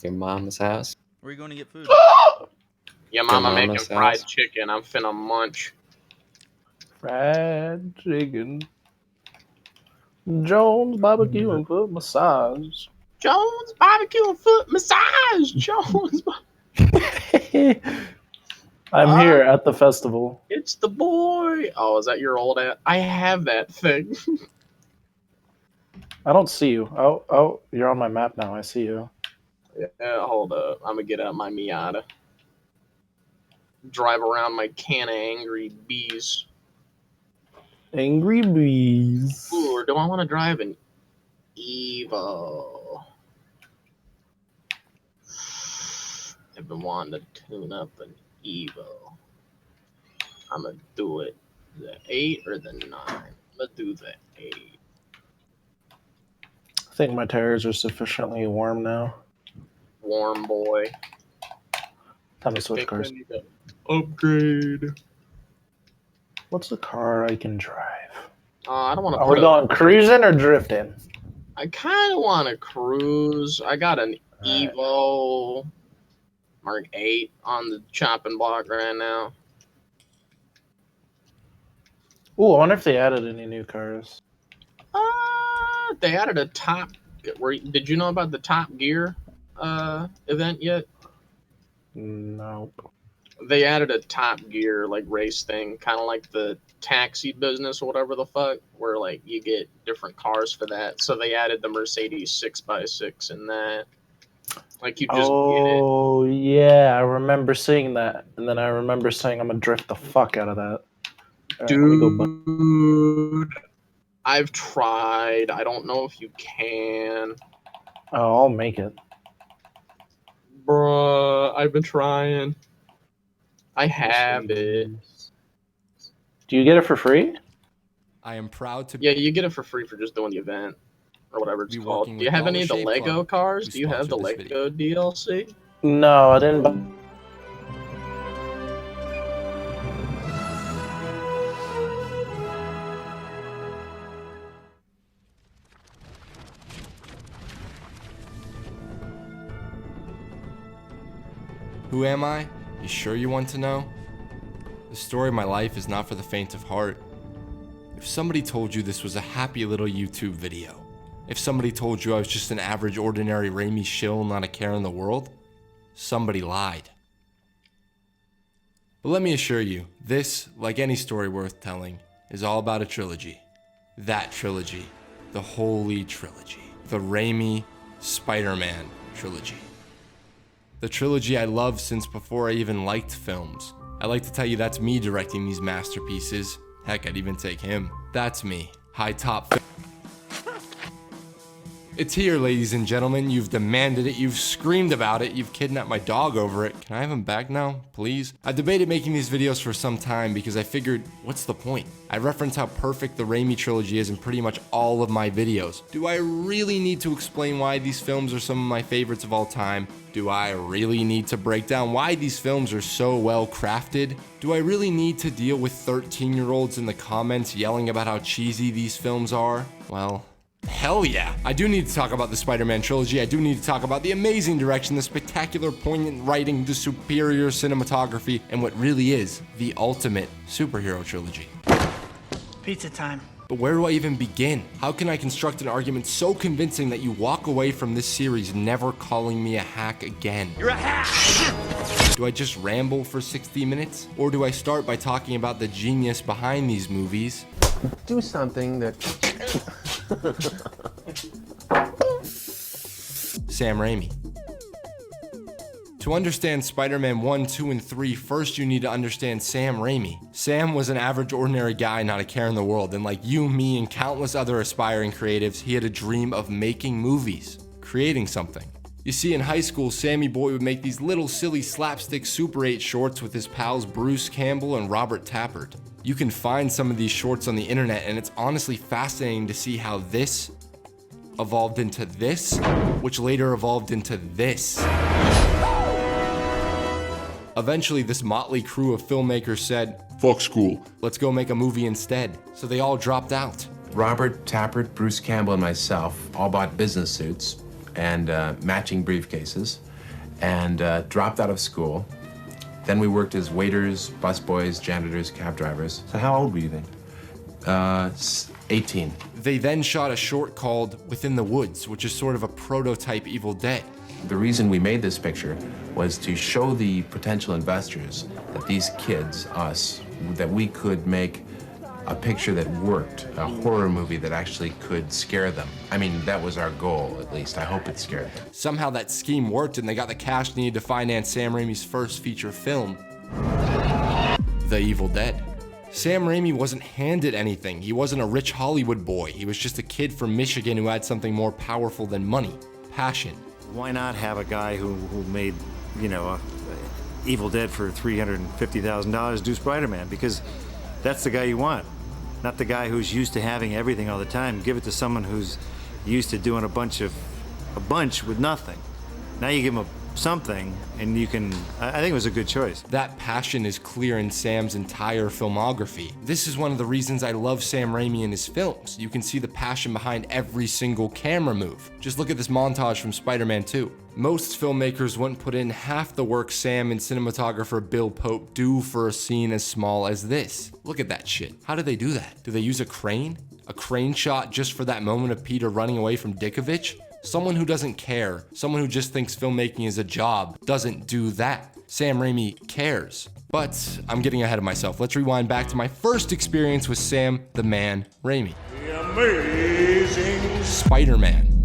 Your mama's house. Where are you going to get food? Your mama making mama's fried house. chicken. I'm finna munch. Fried chicken. Jones barbecue and foot massage. Jones barbecue and foot massage. Jones. I'm here at the festival. It's the boy. Oh, is that your old ass? I have that thing. I don't see you. Oh, you're on my map now. I see you. Yeah, hold up. I'm gonna get out my Miata. Drive around my can of angry bees. Angry bees. Ooh, or do I want to drive an Evo? I've been wanting to tune up an Evo. I'm gonna do it. The 8 or the 9? I'm gonna do the 8. I think my tires are sufficiently warm now. Warm boy. Time to switch Think cars. I need to upgrade. What's the car I can drive? I don't want to. Are we going cruising or drifting? I kind of want to cruise. I got an Evo Mark 8 on the chopping block right now. Ooh, I wonder if they added any new cars. They added a top. Did you know about the Top Gear event yet? Nope. They added a Top Gear like race thing, kind of like the taxi business or whatever the fuck, where like you get different cars for that. So they added the Mercedes 6x6 in that. Like you just Oh yeah, I remember seeing that, and then I remember saying I'm gonna drift the fuck out of that. Right, dude, I've tried. I don't know if you can. Oh, I'll make it. Bruh, I've been trying. I have it. Do you get it for free? I am proud to. Yeah, you get it for free for just doing the event or whatever it's called. Do you have any of the Lego cars? Do you have the Lego DLC? No, I didn't buy. Who am I? You sure you want to know? The story of my life is not for the faint of heart. If somebody told you this was a happy little YouTube video, if somebody told you I was just an average ordinary Raimi shill, not a care in the world, somebody lied. But let me assure you, this, like any story worth telling, is all about a trilogy. That trilogy. The holy trilogy. The Raimi Spider-Man trilogy. The trilogy I loved since before I even liked films. I like to tell you that's me directing these masterpieces. Heck, I'd even take him. That's me. High top. It's here, ladies and gentlemen. You've demanded it. You've screamed about it. You've kidnapped my dog over it. Can I have him back now, please? I debated making these videos for some time because I figured, what's the point? I reference how perfect the Raimi trilogy is in pretty much all of my videos. Do I really need to explain why these films are some of my favorites of all time? Do I really need to break down why these films are so well crafted? Do I really need to deal with 13-year-olds in the comments yelling about how cheesy these films are? Well, hell yeah. I do need to talk about the Spider-Man trilogy. I do need to talk about the amazing direction, the spectacular, poignant writing, the superior cinematography, and what really is the ultimate superhero trilogy. Pizza time. But where do I even begin? How can I construct an argument so convincing that you walk away from this series never calling me a hack again? You're a hack! Do I just ramble for 60 minutes? Or do I start by talking about the genius behind these movies? Do something that... Sam Raimi. To understand Spider-Man 1, 2, and 3, first you need to understand Sam Raimi. Sam was an average, ordinary guy, not a care in the world, and like you, me, and countless other aspiring creatives, he had a dream of making movies, creating something. You see, in high school, Sammy Boy would make these little silly slapstick Super 8 shorts with his pals Bruce Campbell and Robert Tappert. You can find some of these shorts on the internet, and it's honestly fascinating to see how this evolved into this, which later evolved into this. Eventually, this motley crew of filmmakers said, "Fuck school, let's go make a movie instead." So they all dropped out. Robert Tappert, Bruce Campbell, and myself all bought business suits and matching briefcases, and dropped out of school. Then we worked as waiters, busboys, janitors, cab drivers. So how old were you then? 18. They then shot a short called Within the Woods, which is sort of a prototype Evil Dead. The reason we made this picture was to show the potential investors that these kids, us, that we could make a picture that worked, a horror movie that actually could scare them. I mean, that was our goal, at least. I hope it scared them. Somehow that scheme worked and they got the cash needed to finance Sam Raimi's first feature film, The Evil Dead. Sam Raimi wasn't handed anything. He wasn't a rich Hollywood boy. He was just a kid from Michigan who had something more powerful than money, passion. Why not have a guy who made, you know, Evil Dead for $350,000 do Spider-Man? Because that's the guy you want, not the guy who's used to having everything all the time. Give it to someone who's used to doing a bunch with nothing. Now you give him something, and you can. I think it was a good choice. That passion is clear in Sam's entire filmography. This is one of the reasons I love Sam Raimi and his films. You can see the passion behind every single camera move. Just look at this montage from Spider-Man 2. Most filmmakers wouldn't put in half the work Sam and cinematographer Bill Pope do for a scene as small as this. Look at that shit. How do they do that? Do they use a crane? A crane shot just for that moment of Peter running away from Dickovich? Someone who doesn't care, someone who just thinks filmmaking is a job, doesn't do that. Sam Raimi cares. But I'm getting ahead of myself. Let's rewind back to my first experience with Sam the Man Raimi. The Amazing Spider-Man.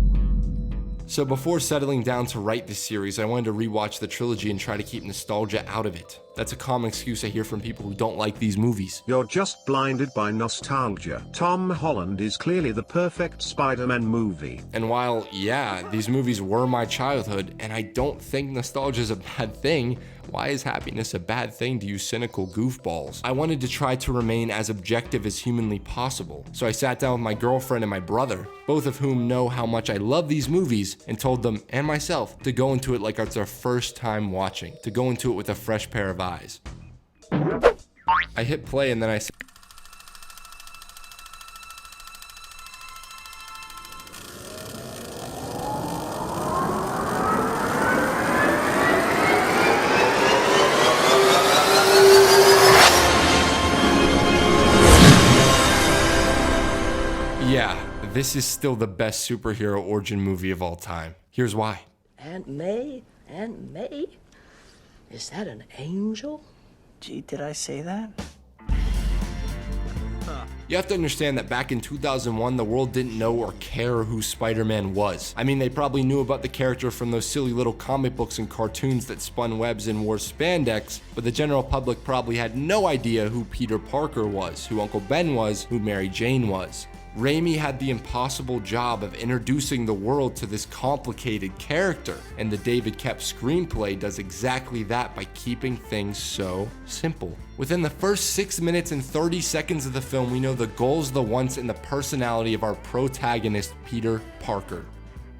So before settling down to write this series, I wanted to rewatch the trilogy and try to keep nostalgia out of it. That's a common excuse I hear from people who don't like these movies. You're just blinded by nostalgia. Tom Holland is clearly the perfect Spider-Man movie. And while, yeah, these movies were my childhood, and I don't think nostalgia is a bad thing, why is happiness a bad thing to you cynical goofballs? I wanted to try to remain as objective as humanly possible. So I sat down with my girlfriend and my brother, both of whom know how much I love these movies, and told them, and myself, to go into it like it's our first time watching, to go into it with a fresh pair of eyes. I hit play and then I said, yeah, this is still the best superhero origin movie of all time. Here's why. Aunt May? Aunt May? Is that an angel? Gee, did I say that? You have to understand that back in 2001, the world didn't know or care who Spider-Man was. I mean, they probably knew about the character from those silly little comic books and cartoons that spun webs and wore spandex, but the general public probably had no idea who Peter Parker was, who Uncle Ben was, who Mary Jane was. Raimi had the impossible job of introducing the world to this complicated character, and the David Koepp screenplay does exactly that by keeping things so simple. Within the first 6 minutes and 30 seconds of the film, we know the goals, the wants, and the personality of our protagonist, Peter Parker.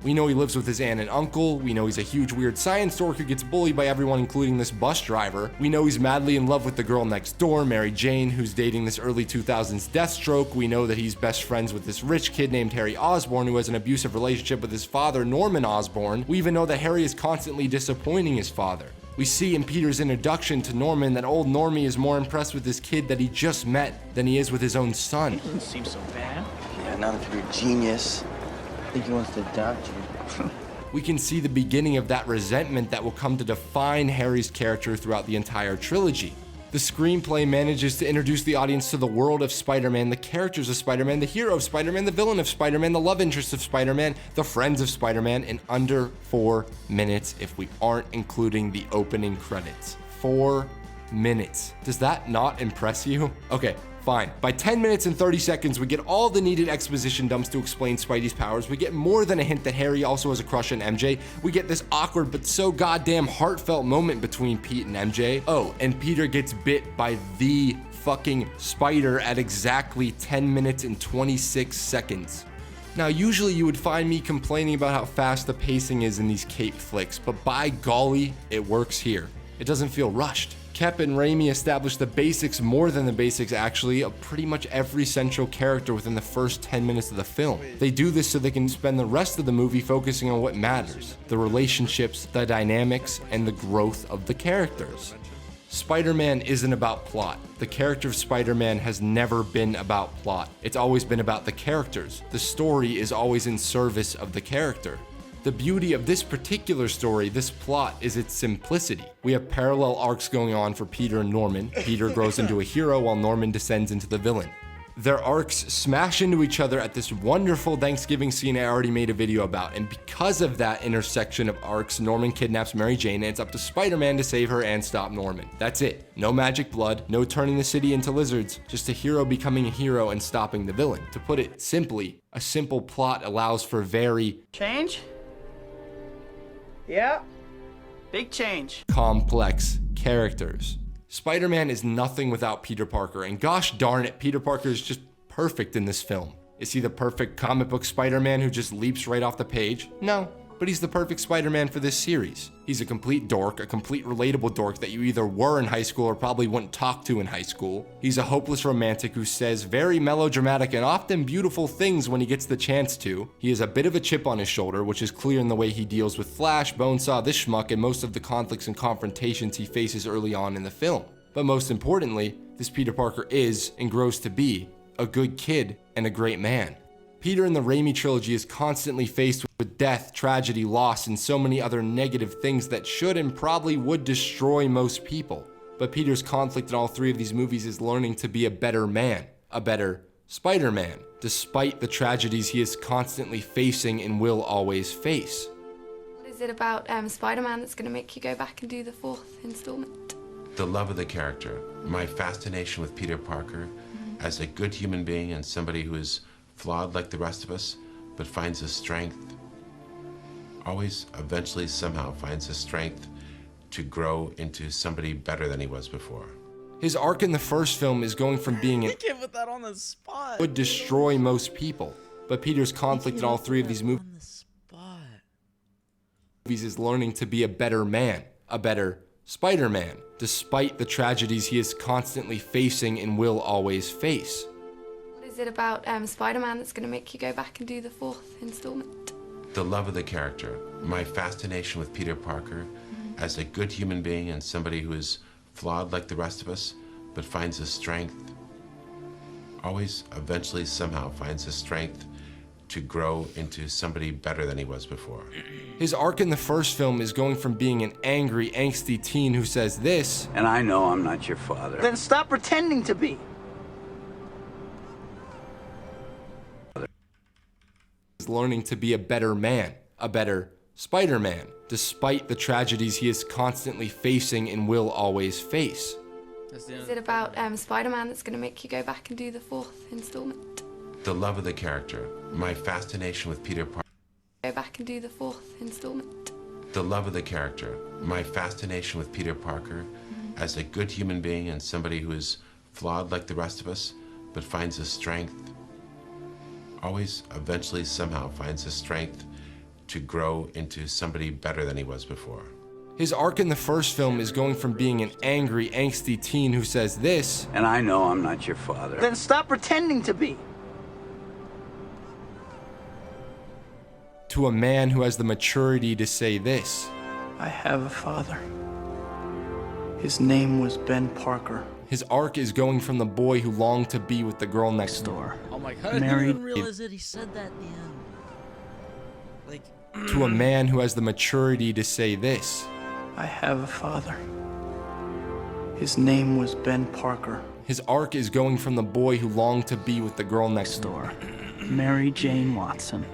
We know he lives with his aunt and uncle. We know he's a huge weird science dork who gets bullied by everyone, including this bus driver. We know he's madly in love with the girl next door, Mary Jane, who's dating this early 2000s Deathstroke. We know that he's best friends with this rich kid named Harry Osborn, who has an abusive relationship with his father, Norman Osborn. We even know that Harry is constantly disappointing his father. We see in Peter's introduction to Norman that old Normie is more impressed with this kid that he just met than he is with his own son. Doesn't seem so bad. Yeah, now that you're a genius, I think he wants to adopt you. We can see the beginning of that resentment that will come to define Harry's character throughout the entire trilogy. The screenplay manages to introduce the audience to the world of Spider-Man, the characters of Spider-Man, the hero of Spider-Man, the villain of Spider-Man, the love interest of Spider-Man, the friends of Spider-Man in under 4 minutes if we aren't including the opening credits. 4 minutes. Does that not impress you? Okay, fine. By 10 minutes and 30 seconds, we get all the needed exposition dumps to explain Spidey's powers. We get more than a hint that Harry also has a crush on MJ. We get this awkward but so goddamn heartfelt moment between Pete and MJ. Oh, and Peter gets bit by the fucking spider at exactly 10 minutes and 26 seconds. Now, usually you would find me complaining about how fast the pacing is in these cape flicks, but by golly, it works here. It doesn't feel rushed. Kep and Raimi established the basics, more than the basics actually, of pretty much every central character within the first 10 minutes of the film. They do this so they can spend the rest of the movie focusing on what matters, the relationships, the dynamics, and the growth of the characters. Spider-Man isn't about plot. The character of Spider-Man has never been about plot. It's always been about the characters. The story is always in service of the character. The beauty of this particular story, this plot, is its simplicity. We have parallel arcs going on for Peter and Norman. Peter grows into a hero while Norman descends into the villain. Their arcs smash into each other at this wonderful Thanksgiving scene I already made a video about, and because of that intersection of arcs, Norman kidnaps Mary Jane, and it's up to Spider-Man to save her and stop Norman. That's it. No magic blood, no turning the city into lizards, just a hero becoming a hero and stopping the villain. To put it simply, a simple plot allows for very Change? Yeah. Big change. complex characters. Spider-Man is nothing without Peter Parker, and gosh darn it, Peter Parker is just perfect in this film. Is he the perfect comic book Spider-Man who just leaps right off the page? No, but he's the perfect Spider-Man for this series. He's a complete dork, a complete relatable dork that you either were in high school or probably wouldn't talk to in high school. He's a hopeless romantic who says very melodramatic and often beautiful things when he gets the chance to. He has a bit of a chip on his shoulder, which is clear in the way he deals with Flash, Bonesaw, this schmuck, and most of the conflicts and confrontations he faces early on in the film. But most importantly, this Peter Parker is, and grows to be, a good kid and a great man. Peter in the Raimi trilogy is constantly faced with death, tragedy, loss, and so many other negative things that should and probably would destroy most people. But Peter's conflict in all three of these movies is learning to be a better man, a better Spider-Man, despite the tragedies he is constantly facing and will always face. What is it about Spider-Man that's going to make you go back and do the 4th installment? The love of the character, my fascination with Peter Parker as a good human being and somebody who is flawed like the rest of us, but finds the strength, always eventually somehow finds the strength to grow into somebody better than he was before. His arc in the first film is going from being I can't put that on the spot. would destroy most people, but Peter's conflict in all three of these movies is learning to be a better man, a better Spider-Man, despite the tragedies he is constantly facing and will always face. What is it about Spider-Man that's going to make you go back and do the 4th installment? The love of the character, my fascination with Peter Parker as a good human being and somebody who is flawed like the rest of us, but finds the strength, always eventually somehow finds the strength to grow into somebody better than he was before. His arc in the first film is going from being an angry, angsty teen who says this, And I know I'm not your father. Then stop pretending to be. is learning to be a better man, a better Spider-Man, despite the tragedies he is constantly facing and will always face. What is it about Spider-Man that's going to make you go back and do the 4th installment? The love of the character, my fascination with Peter Parker. Go back and do the 4th installment. The love of the character, my fascination with Peter Parker as a good human being and somebody who is flawed like the rest of us, but finds the strength, always eventually somehow finds the strength to grow into somebody better than he was before. His arc in the first film is going from being an angry, angsty teen who says this, And I know I'm not your father. Then stop pretending to be. to a man who has the maturity to say this. I have a father. His name was Ben Parker. His arc is going from the boy who longed to be with the girl next door. Oh my god, I didn't even realize that he said that at the end. Like, to a man who has the maturity to say this. I have a father. His name was Ben Parker. His arc is going from the boy who longed to be with the girl next door. Mary Jane Watson.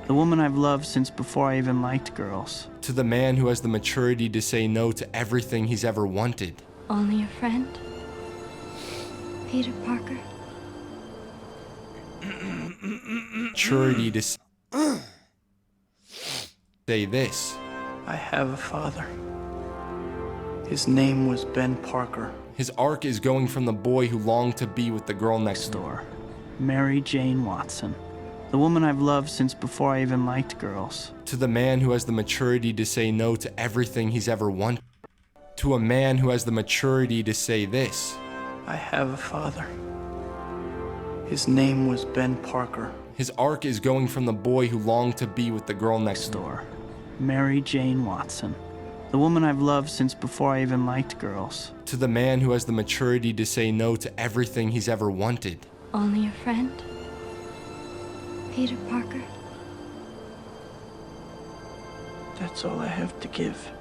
The woman I've loved since before I even liked girls. To the man who has the maturity to say no to everything he's ever wanted. Only a friend? Peter Parker? Maturity to say this. I have a father. His name was Ben Parker. His arc is going from the boy who longed to be with the girl next door. Mary Jane Watson. The woman I've loved since before I even liked girls. To the man who has the maturity to say no to everything he's ever wanted. to a man who has the maturity to say this. I have a father. His name was Ben Parker. His arc is going from the boy who longed to be with the girl next door. Mary Jane Watson. The woman I've loved since before I even liked girls. To the man who has the maturity to say no to everything he's ever wanted. Only a friend? Peter Parker? That's all I have to give.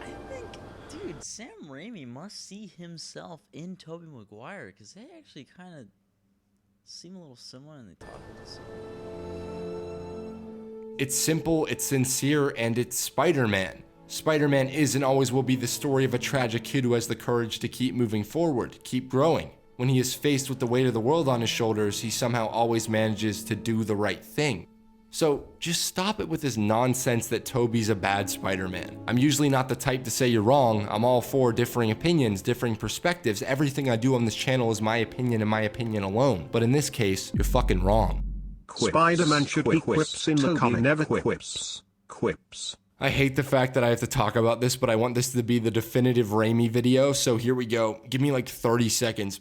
Dude, Sam Raimi must see himself in Tobey Maguire, because they actually kind of seem a little similar and they talk a little similar. It's simple, it's sincere, and it's Spider-Man. Spider-Man is and always will be the story of a tragic kid who has the courage to keep moving forward, keep growing. When he is faced with the weight of the world on his shoulders, he somehow always manages to do the right thing. So just stop it with this nonsense that Tobey's a bad Spider-Man. I'm usually not the type to say you're wrong. I'm all for differing opinions, differing perspectives. Everything I do on this channel is my opinion and my opinion alone. But in this case, you're fucking wrong. Spider-Man should be quips in the comic. Never quips. Quips. I hate the fact that I have to talk about this, but I want this to be the definitive Raimi video, so here we go. Give me like 30 seconds.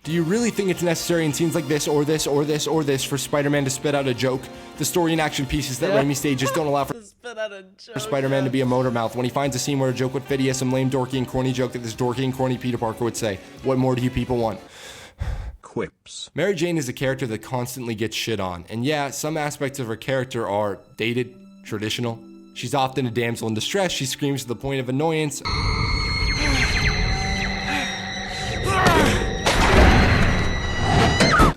Do you really think it's necessary in scenes like this, or this, or this, or this, for Spider-Man to spit out a joke? The story and action pieces that Raimi stages don't allow for Spider-Man to be a motor mouth. When he finds a scene where a joke would fit, he has some lame, dorky, and corny joke that this dorky and corny Peter Parker would say. What more do you people want? Quips. Mary Jane is a character that constantly gets shit on, and yeah, some aspects of her character are dated, traditional. She's often a damsel in distress. She screams to the point of annoyance.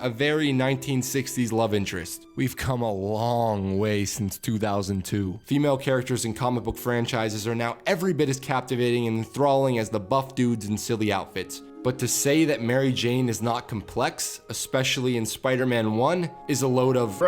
A very 1960s love interest. We've come a long way since 2002. Female characters in comic book franchises are now every bit as captivating and enthralling as the buff dudes in silly outfits. But to say that Mary Jane is not complex, especially in Spider-Man 1, is a load of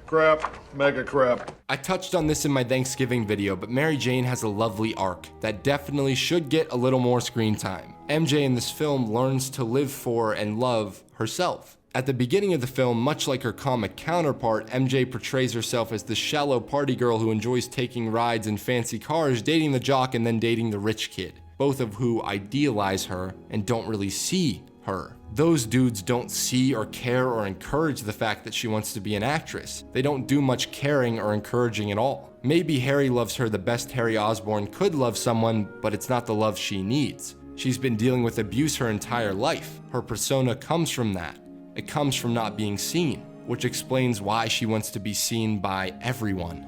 Crap, mega crap. I touched on this in my Thanksgiving video, but Mary Jane has a lovely arc that definitely should get a little more screen time. MJ in this film learns to live for and love herself. At the beginning of the film, much like her comic counterpart, MJ portrays herself as the shallow party girl who enjoys taking rides in fancy cars, dating the jock, and then dating the rich kid, both of who idealize her and don't really see her. Those dudes don't see or care or encourage the fact that she wants to be an actress. They don't do much caring or encouraging at all. Maybe Harry loves her the best Harry Osborn could love someone, but it's not the love she needs. She's been dealing with abuse her entire life. Her persona comes from that. It comes from not being seen, which explains why she wants to be seen by everyone.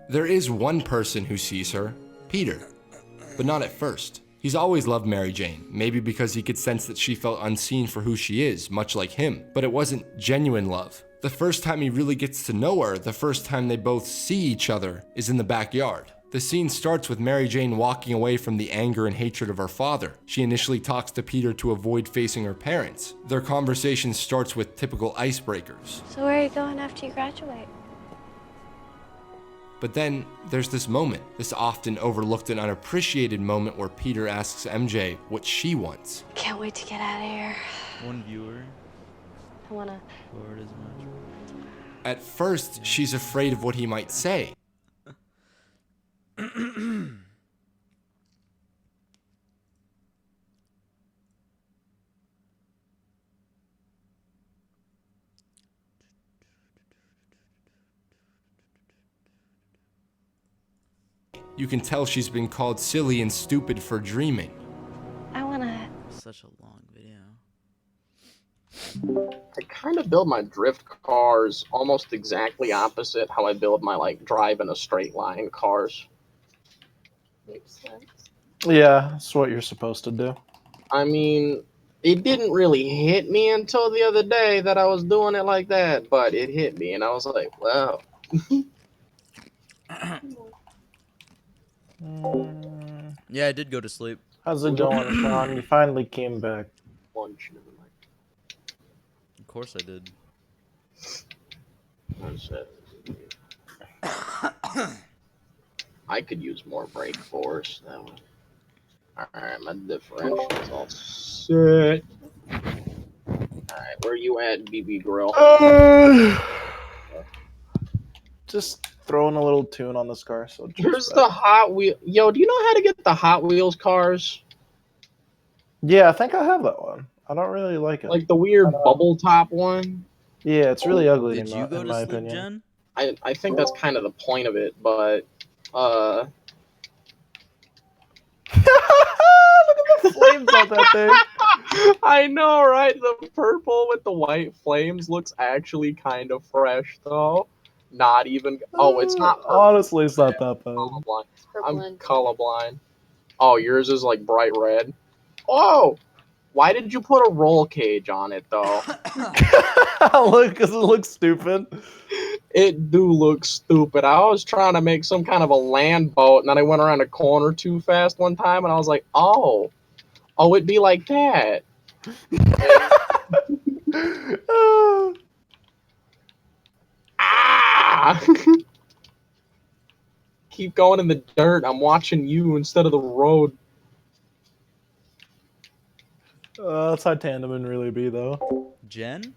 There is one person who sees her, Peter, but not at first. He's always loved Mary Jane, maybe because he could sense that she felt unseen for who she is, much like him, but it wasn't genuine love. The first time he really gets to know her, the first time they both see each other, is in the backyard. The scene starts with Mary Jane walking away from the anger and hatred of her father. She initially talks to Peter to avoid facing her parents. Their conversation starts with typical icebreakers. So where are you going after you graduate? But then there's this moment, this often overlooked and unappreciated moment where Peter asks MJ what she wants. Can't wait to get out of here. One viewer. I wanna. Forward as much. At first, she's afraid of what he might say. You can tell she's been called silly and stupid for dreaming. I wanna. Such a long video. I kind of build my drift cars almost exactly opposite how I build my like drive in a straight line cars. Makes sense. Yeah, that's what you're supposed to do. I mean, it didn't really hit me until the other day that I was doing it like that, but it hit me and I was like, wow. Yeah, I did go to sleep. How's it going, Sean? You finally came back. Lunch. Of course I did. I could use more brake force. That one. Alright, my differential's all set. Alright, where you at, BB Grill? Just throwing a little tune on this car. So Here's the Hot Wheel. Yo, do you know how to get the Hot Wheels cars? Yeah, I think I have that one. I don't really like it. Like the weird bubble top one. Yeah, it's really ugly Did you go in to my sleep, opinion. Jen? I think that's kind of the point of it, but Look at the flames on that thing. I know, right? The purple with the white flames looks actually kind of fresh, though. Not even. Oh, it's not. Purple. Honestly, it's not that bad. Colorblind. I'm colorblind. Oh, yours is like bright red. Oh, why did you put a roll cage on it though? Look, because it looks stupid. It do look stupid. I was trying to make some kind of a land boat, and then I went around a corner too fast one time, and I was like, oh, it'd be like that. Ah! Keep going in the dirt. I'm watching you instead of the road. That's how tandem would really be, though. Jen?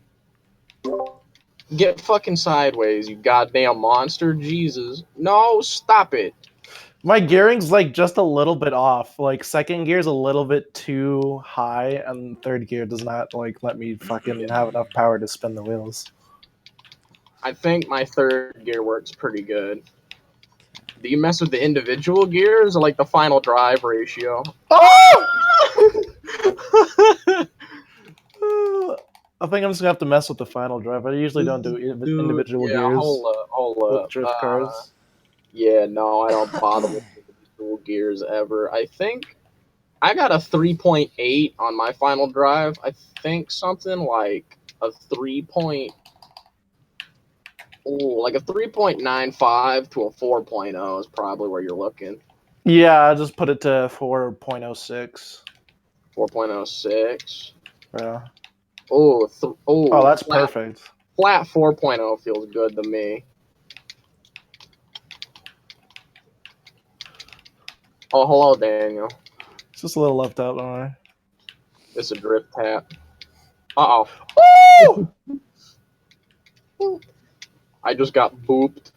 Get fucking sideways, you goddamn monster. Jesus. No, stop it. My gearing's like just a little bit off. Like second gear's a little bit too high, and third gear does not like let me fucking have enough power to spin the wheels. I think my third gear works pretty good. Do you mess with the individual gears or like the final drive ratio? Oh! I think I'm just gonna have to mess with the final drive. I usually don't do individual gears Hold with up. drift cars. Yeah, no, I don't bother with individual gears ever. I think I got a 3.8 on my final drive. I think something like a 3.95 to a 4.0 is probably where you're looking. Yeah, I just put it to 4.06. 4.06. Yeah. Oh, that's perfect. Flat 4.0 feels good to me. Oh, hello, Daniel. It's just a little left out, don't I? It's a drift tap. Uh-oh. Oh! I just got booped.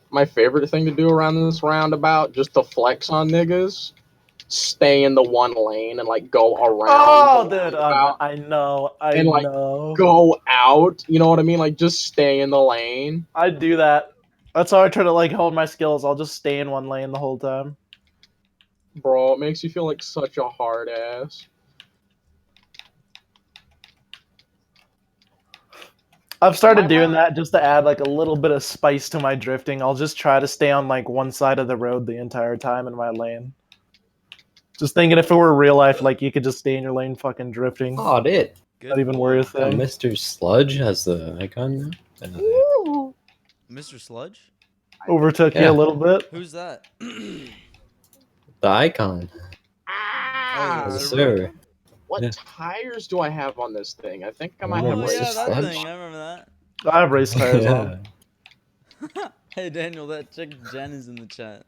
My favorite thing to do around this roundabout, just to flex on niggas, stay in the one lane and like go around. Oh, dude, I know. And like go out. You know what I mean? Like just stay in the lane. I do that. That's how I try to like hold my skills. I'll just stay in one lane the whole time. Bro, it makes you feel like such a hard ass. I've started doing that just to add like a little bit of spice to my drifting. I'll just try to stay on like one side of the road the entire time in my lane. Just thinking if it were real life, like you could just stay in your lane fucking drifting. Oh, it did. Not even worry a thing. Mr. Sludge has the icon now. Mr. Sludge? Overtook you a little bit. Who's that? The icon. Yes, sir. What tires do I have on this thing? I think I might have Oh, yeah, race that tires. thing. I remember that. I have race tires on. Hey, Daniel, that chick Jen is in the chat.